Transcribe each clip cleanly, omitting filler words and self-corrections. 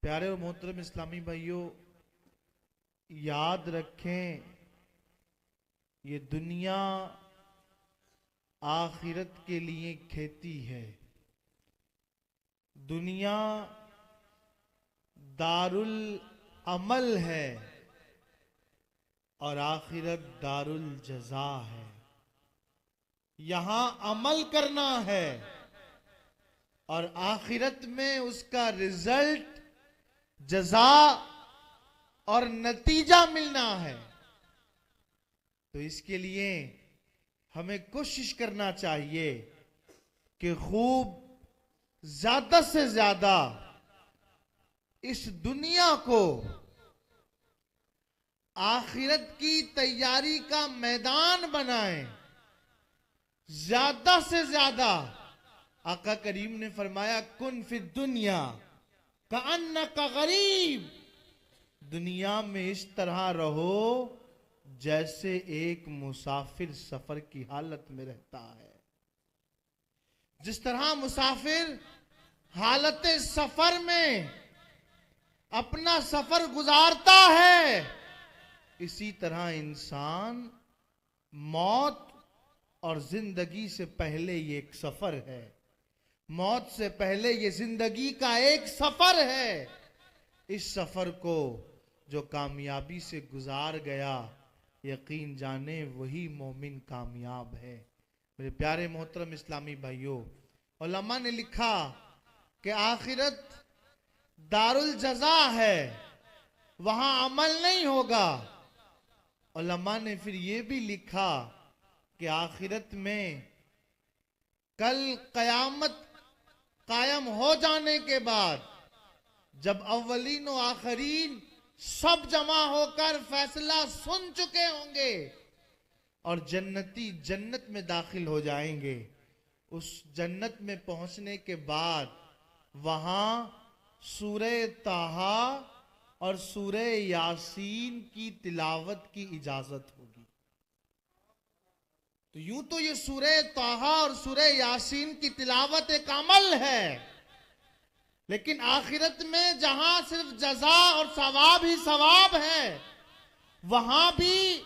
پیارے اور محترم اسلامی بھائیوں، یاد رکھیں یہ دنیا آخرت کے لیے کھیتی ہے۔ دنیا دارالعمل ہے اور آخرت دارالجزا ہے۔ یہاں عمل کرنا ہے اور آخرت میں اس کا رزلٹ، جزا اور نتیجہ ملنا ہے۔ تو اس کے لیے ہمیں کوشش کرنا چاہیے کہ خوب زیادہ سے زیادہ اس دنیا کو آخرت کی تیاری کا میدان بنائیں۔ زیادہ سے زیادہ آقا کریم نے فرمایا کن فی الدنیا کأنک غریب، دنیا میں اس طرح رہو جیسے ایک مسافر سفر کی حالت میں رہتا ہے۔ جس طرح مسافر حالت سفر میں اپنا سفر گزارتا ہے، اسی طرح انسان موت اور زندگی سے پہلے یہ ایک سفر ہے۔ موت سے پہلے یہ زندگی کا ایک سفر ہے۔ اس سفر کو جو کامیابی سے گزار گیا، یقین جانے وہی مومن کامیاب ہے۔ میرے پیارے محترم اسلامی بھائیوں، علماء نے لکھا کہ آخرت دارالجزا ہے، وہاں عمل نہیں ہوگا۔ علماء نے پھر یہ بھی لکھا کہ آخرت میں کل قیامت قائم ہو جانے کے بعد جب اولین و آخرین سب جمع ہو کر فیصلہ سن چکے ہوں گے اور جنتی جنت میں داخل ہو جائیں گے، اس جنت میں پہنچنے کے بعد وہاں سورہ طٰہٰ اور سورہ یاسین کی تلاوت کی اجازت ہوگی۔ تو یوں تو یہ سورہ طٰہٰ اور سورہ یاسین کی تلاوت ایک عمل ہے، لیکن آخرت میں جہاں صرف جزا اور ثواب ہی ثواب ہے، وہاں بھی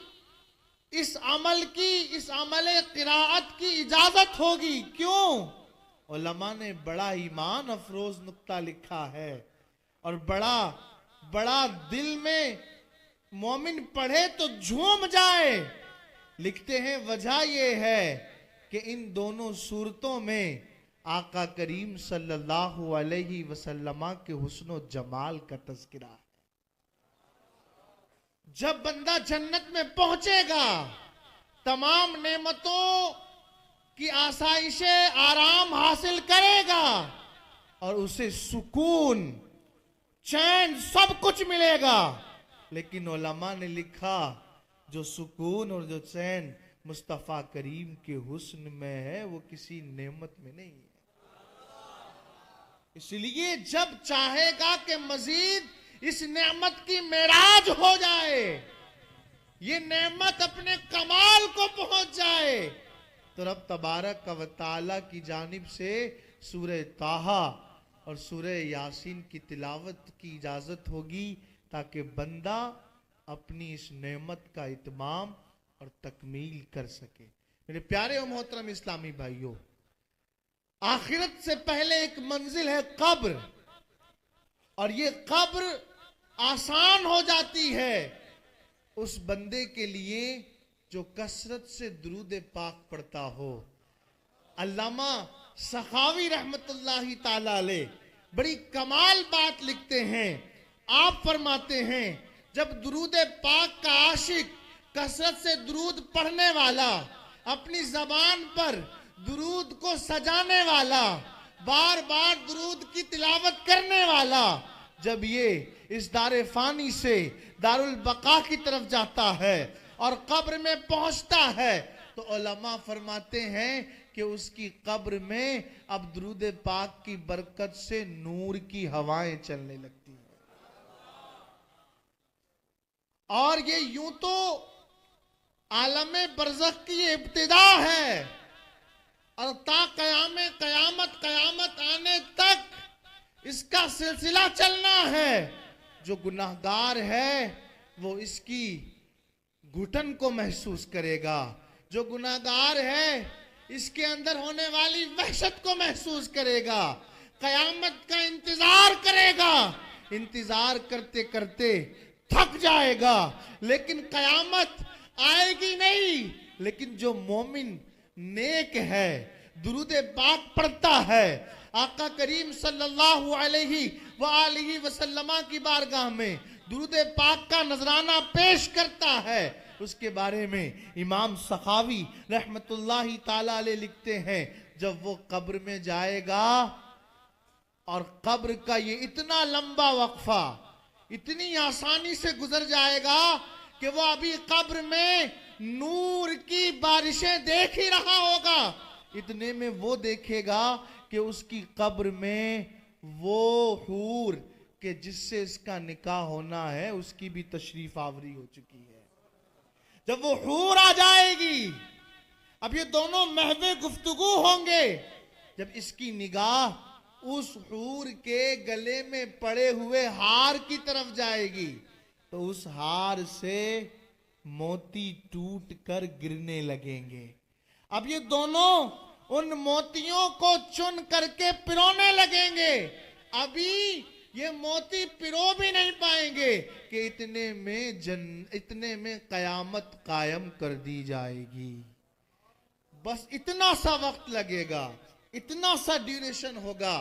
اس عمل قراءت کی اجازت ہوگی۔ کیوں؟ علماء نے بڑا ایمان افروز نقطہ لکھا ہے اور بڑا دل میں مومن پڑھے تو جھوم جائے۔ لکھتے ہیں وجہ یہ ہے کہ ان دونوں صورتوں میں آقا کریم صلی اللہ علیہ وسلم کے حسن و جمال کا تذکرہ ہے۔ جب بندہ جنت میں پہنچے گا، تمام نعمتوں کی آسائش آرام حاصل کرے گا اور اسے سکون، چین سب کچھ ملے گا۔ لیکن علماء نے لکھا جو سکون اور جو چین مصطفیٰ کریم کے حسن میں ہے، وہ کسی نعمت میں نہیں ہے۔ اس لیے جب چاہے گا کہ مزید اس نعمت کی معراج ہو جائے، یہ نعمت اپنے کمال کو پہنچ جائے، تو رب تبارک و تعالی کی جانب سے سورہ طٰہٰ اور سورہ یاسین کی تلاوت کی اجازت ہوگی تاکہ بندہ اپنی اس نعمت کا اتمام اور تکمیل کر سکے۔ میرے پیارے و محترم اسلامی بھائیوں، آخرت سے پہلے ایک منزل ہے قبر، اور یہ قبر آسان ہو جاتی ہے اس بندے کے لیے جو کثرت سے درود پاک پڑھتا ہو۔ علامہ سخاوی رحمت اللہ تعالی علیہ بڑی کمال بات لکھتے ہیں۔ آپ فرماتے ہیں جب درود پاک کا عاشق، کثرت سے درود پڑھنے والا، اپنی زبان پر درود کو سجانے والا، بار بار درود کی تلاوت کرنے والا، جب یہ اس دار فانی سے دار البقا کی طرف جاتا ہے اور قبر میں پہنچتا ہے، تو علماء فرماتے ہیں کہ اس کی قبر میں اب درود پاک کی برکت سے نور کی ہوائیں چلنے لگتی ہیں۔ اور یہ یوں تو عالم برزخ کی ابتدا ہے اور تا قیامت آنے تک اس کا سلسلہ چلنا ہے. جو گناہگار ہے وہ اس کی گھٹن کو محسوس کرے گا. جو گناہگار ہے اس کے اندر ہونے والی وحشت کو محسوس کرے گا. قیامت کا انتظار کرے گا. انتظار کرتے کرتے تھک جائے گا لیکن قیامت آئے گی نہیں. لیکن جو مومن نیک ہے، درود پاک پڑھتا ہے، آقا کریم صلی اللہ علیہ وآلہ وسلم کی بارگاہ میں درود پاک کا نذرانہ پیش کرتا ہے، اس کے بارے میں امام سخاوی رحمت اللہ تعالی علیہ لکھتے ہیں جب وہ قبر میں جائے گا اور قبر کا یہ اتنا لمبا وقفہ اتنی آسانی سے گزر جائے گا کہ وہ ابھی قبر میں نور کی بارشیں دیکھ ہی رہا ہوگا. اتنے میں وہ دیکھے گا کہ اس کی قبر میں وہ حور کہ جس سے اس کا نکاح ہونا ہے اس کی بھی تشریف آوری ہو چکی ہے. جب وہ حور آ جائے گی، اب یہ دونوں محو گفتگو ہوں گے. جب اس کی نگاہ اس حور کے گلے میں پڑے ہوئے ہار کی طرف جائے گی تو اس ہار سے موتی ٹوٹ کر گرنے لگیں گے. اب یہ دونوں ان موتیوں کو چن کر کے پرونے لگیں گے. ابھی یہ موتی پرو بھی نہیں پائیں گے کہ اتنے میں قیامت قائم کر دی جائے گی. بس اتنا سا وقت لگے گا، اتنا سا ڈیوریشن ہوگا.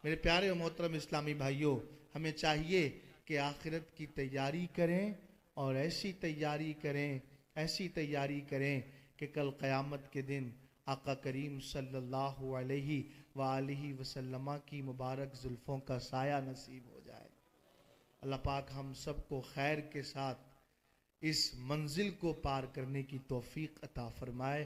میرے پیارے و محترم اسلامی بھائیوں، ہمیں چاہیے کہ آخرت کی تیاری کریں اور ایسی تیاری کریں کہ کل قیامت کے دن آقا کریم صلی اللہ علیہ وآلہ وسلم کی مبارک زلفوں کا سایہ نصیب ہو جائے. اللہ پاک ہم سب کو خیر کے ساتھ اس منزل کو پار کرنے کی توفیق عطا فرمائے.